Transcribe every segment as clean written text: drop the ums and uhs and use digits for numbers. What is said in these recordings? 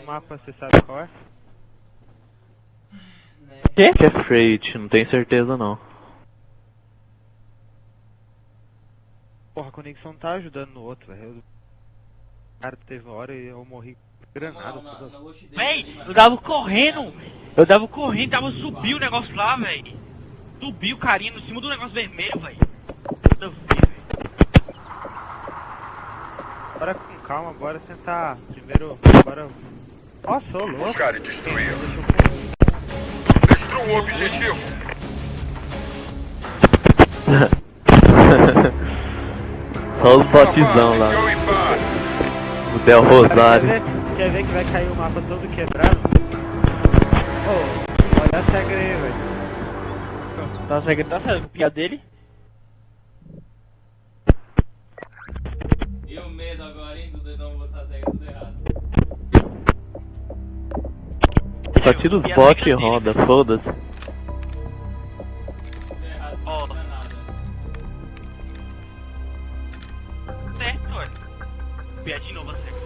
mapa, você sabe qual é? Que é Freight? Não tenho certeza não. Porra, a conexão tá ajudando no outro, velho. O cara teve uma hora e eu morri granada. Véi, eu dava correndo, subiu o negócio lá, véi. Subiu o carinha em cima do negócio vermelho, véi. Nada a ver, véi. Bora com calma, bora tentar. Primeiro, bora. Nossa, ô louco. Buscar e destruir. Destrua o objetivo. Só os botizão lá. Enviou em paz. O Del Rosário. Quer ver que vai cair o mapa todo quebrado? Ô, olha a regra aí, velho. Tá certo, copiar dele. E o medo agora, hein, do dedão botar as regras tudo errado. Só tira os bots e roda, foda-se. Tudo errado, Ó. não é nada. Certo, ué. Copiar de novo a certo.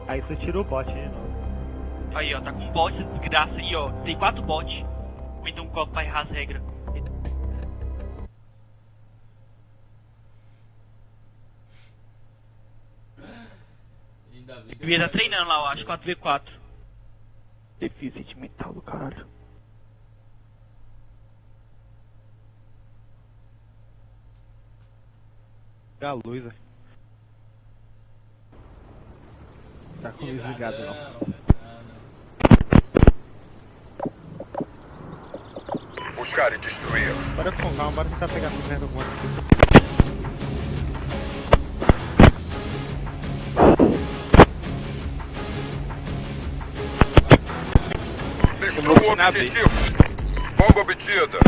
Aí tu tira o bot de novo. Aí, ó, tá com bot de desgraça aí, ó. Tem 4 bots. Ou então coloca pra errar as regras. Ainda bem que Devia estar treinando lá, eu acho, 4v4. Deficiente mental do caralho. Liga a luz, velho. Tá com a luz ligada, não. Buscar e destruir. Bora com calma, bora tentar pegar essa merda do monte aqui. Destrua o objetivo. Bomba obtida.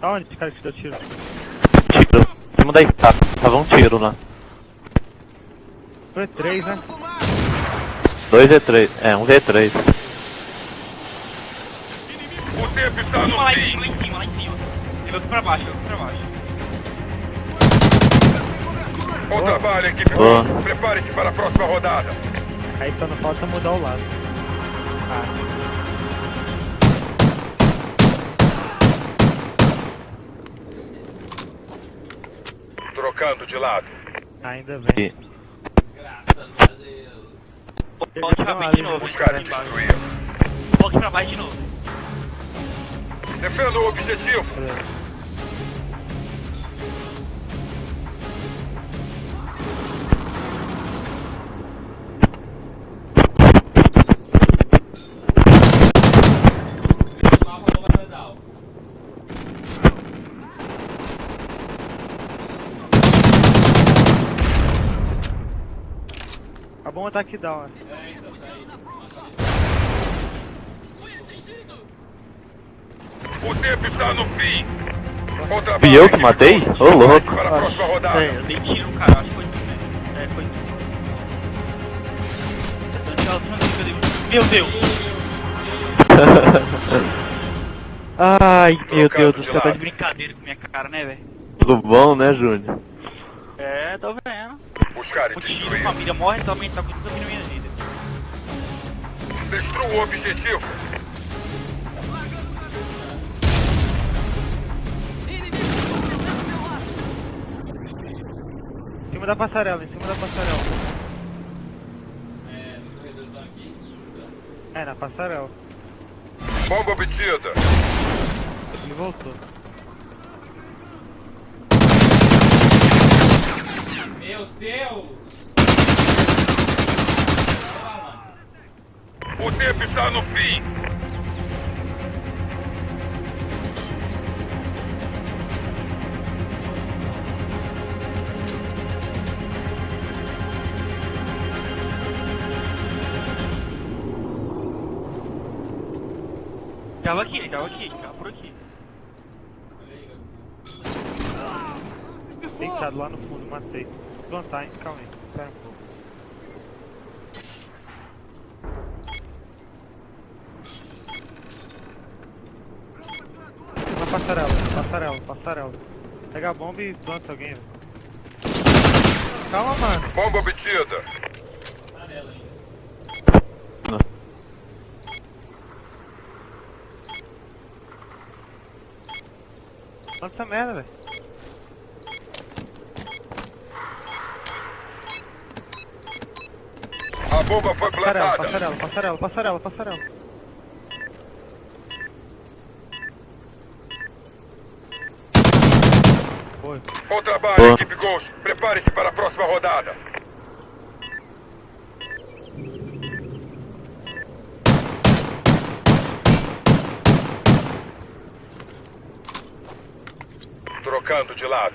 Tá onde esse cara que deu tiro? Tiro. Em cima da escada. Tava um tiro lá. Foi 3, né? 2 V3. É, um V3. O tempo está no Uma lá em fim. cima, lá em cima, lá em cima. Eu vou aqui pra baixo, eu vou aqui pra baixo. Bom trabalho, equipe Boa. Bruce. Prepare-se para a próxima rodada. Aí só não falta mudar o lado. Ah, Trocando de lado. ainda bem. E Graças a Deus. Volte pra baixo de novo. Buscar e Lá embaixo. destruir. Volte pra baixo de novo. Defenda o objetivo. Mapa bomba pedal. Tá bom ataque down, né? É, então tá aí. O tempo está no fim. Bom trabalho, Fui eu que equipe matei? Bruce. Ô, louco. Prepare-se para a próxima rodada. É, eu dei tiro no cara, acho que foi tu, né? É, foi tu. Meu Deus! Ai, meu Trocando Deus do de céu. Tá lado. de brincadeira com minha cara, né, velho? Tudo bom, né, Júnior? É, tô vendo. Buscar e O tiro, destruir. família morre também, tá com tudo na minha vida. Destrua o objetivo. Em cima da passarela, em cima da passarela. É, no corredor do aqui. É, na passarela. Bomba obtida. Ele voltou. Meu Deus! O tempo está no fim. Tava aqui, tava por aqui. Deitado lá no fundo, matei. Plantar, hein? Calma aí. Espera um pouco. Passarela. Pega a bomba e planta alguém, velho. Calma, mano. Bomba obtida. Tá nela ainda. Planta essa merda, velho. A bomba foi plantada. Passarela. Foi. Bom trabalho, Boa. equipe Ghost. Prepare-se para a próxima rodada. Trocando de lado.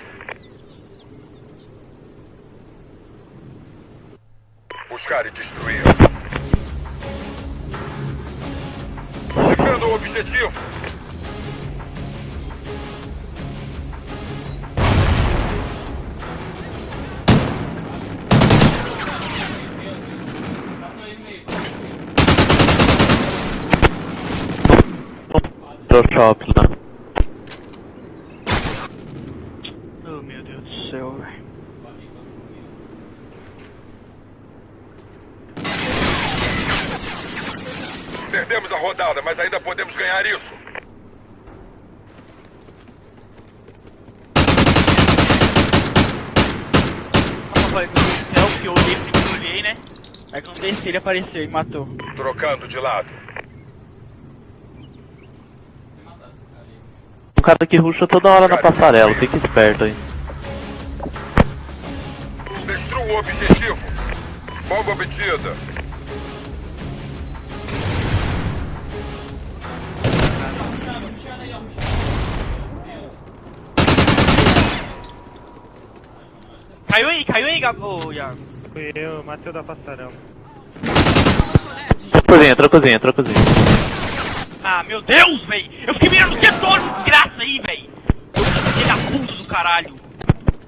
Buscar e destruir. Defenda o objetivo. Tá só ele meio. Pro shopping lá. Oh meu Deus do céu, velho. Perdemos a rodada, mas ainda podemos ganhar isso. Eu falei com o céu que eu olhei, né? Aí quando desci ele apareceu e matou. Trocando de lado. Um cara que rusha toda hora na passarela, fica esperto aí. Destrua o objetivo. Bomba obtida. Puxando aí, ó. Caiu aí, Gabo, Iago. Fui eu, matei o da passarela. Trocozinha. Ah, meu Deus, velho! Eu fiquei mirando o tempo todo, desgraça aí, velho! Filho da puta do caralho!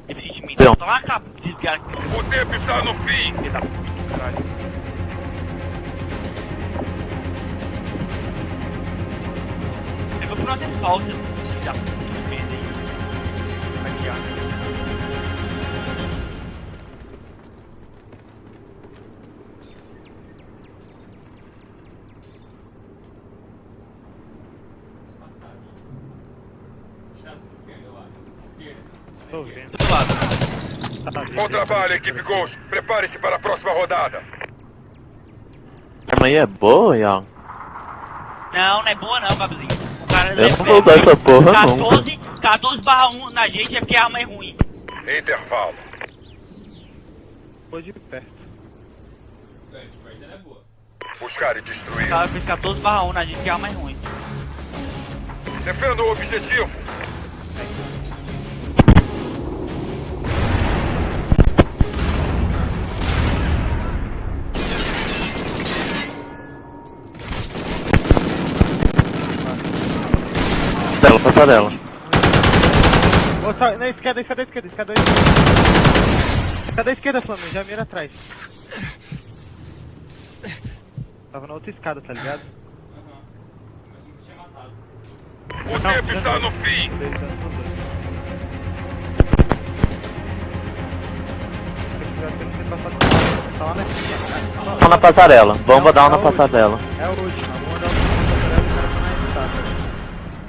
Deve de mim, Não. tá lá, cara, desgraça. O tempo está no fim. Filho da puta do caralho. Eu vou fazer falta, filho da puta, que fez aí. Aqui, ó. Tô vendo. Do lado. Tá Bom trabalho, equipe Ghost. Prepare-se para a próxima rodada. A arma aí é boa, Ian? Não é boa não, Gabrizinho. O cara Eu não vou usar essa porra nunca. 14/1 na gente é porque a arma é ruim. Intervalo. Foi de perto. Ela é boa. Buscar e O destruir. cara fez 14/1 na gente porque a arma é ruim. Defenda o objetivo. Passarela. Na esquerda. Esquerda à esquerda, Flamengo, já mira atrás. Tava na outra escada, tá ligado? Aham. Mas não tinha matado. O tempo está no fim. Tá lá na esquerda. Tá na passarela. Bomba down na passarela. É o último, a bomba da passarela e o cara tá na escada.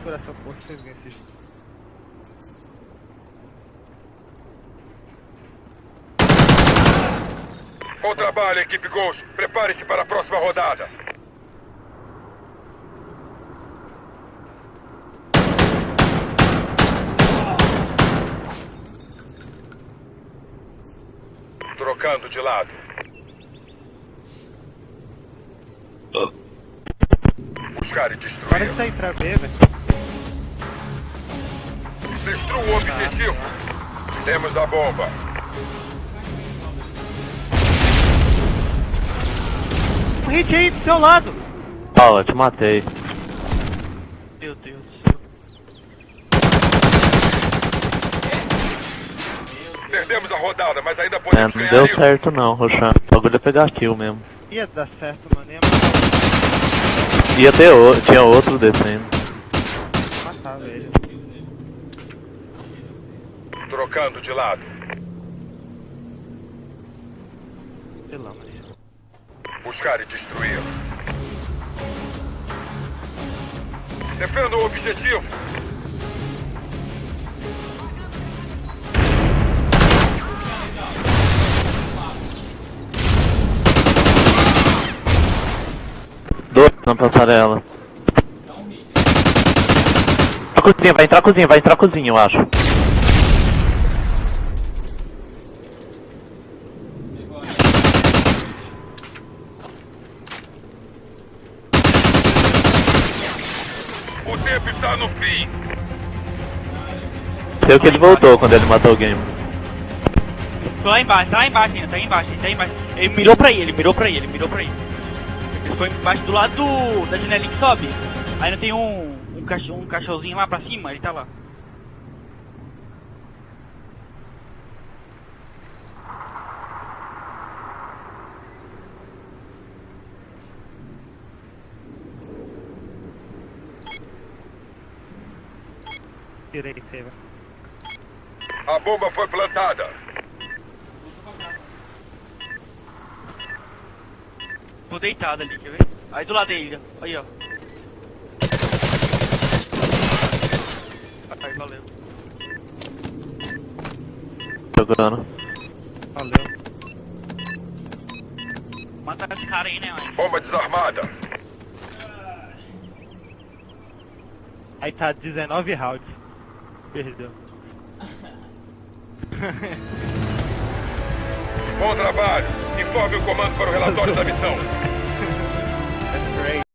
Por essa porra, vocês ganham esse jogo. Bom trabalho, equipe Ghost. Prepare-se para a próxima rodada. Trocando de lado. Buscar e destruir. Parece que tá aí pra B, velho. Destrua o objetivo. Temos a bomba. Um hit aí do seu lado. Ó, eu te matei. Meu Deus do céu. Perdemos a rodada, mas ainda É, podemos não ganhar deu isso. certo não, Roxan. O bagulho é pegar kill mesmo. Ia dar certo, mano. Ia Tinha outro descendo. matar ele. Trocando de lado. Sei lá, Maria. Buscar e destruir. Defenda o objetivo. Dois na passarela. Dá um hit. A cozinha, vai entrar a cozinha, eu acho. Pegou aí. O tempo está no fim. Sei que ele voltou quando ele matou alguém. Tô lá embaixo, tá lá embaixo ainda, tá aí embaixo, tá aí embaixo. Ele mirou pra ele, mirou pra ele, mirou pra ele. Ele foi embaixo do lado da janelinha que sobe. Aí não tem um cachorrozinho lá pra cima, ele tá lá. Tirei, Seva. A bomba foi plantada. Tô deitado ali, quer ver? Aí do lado dele, ó. Aí, ó. Aí, valeu. Jogando. Valeu. Mata esse cara aí, né, mãe? Bomba desarmada. Aí tá 19 rounds. Perdeu. Bom trabalho. Informe o comando para o relatório da missão. That's great.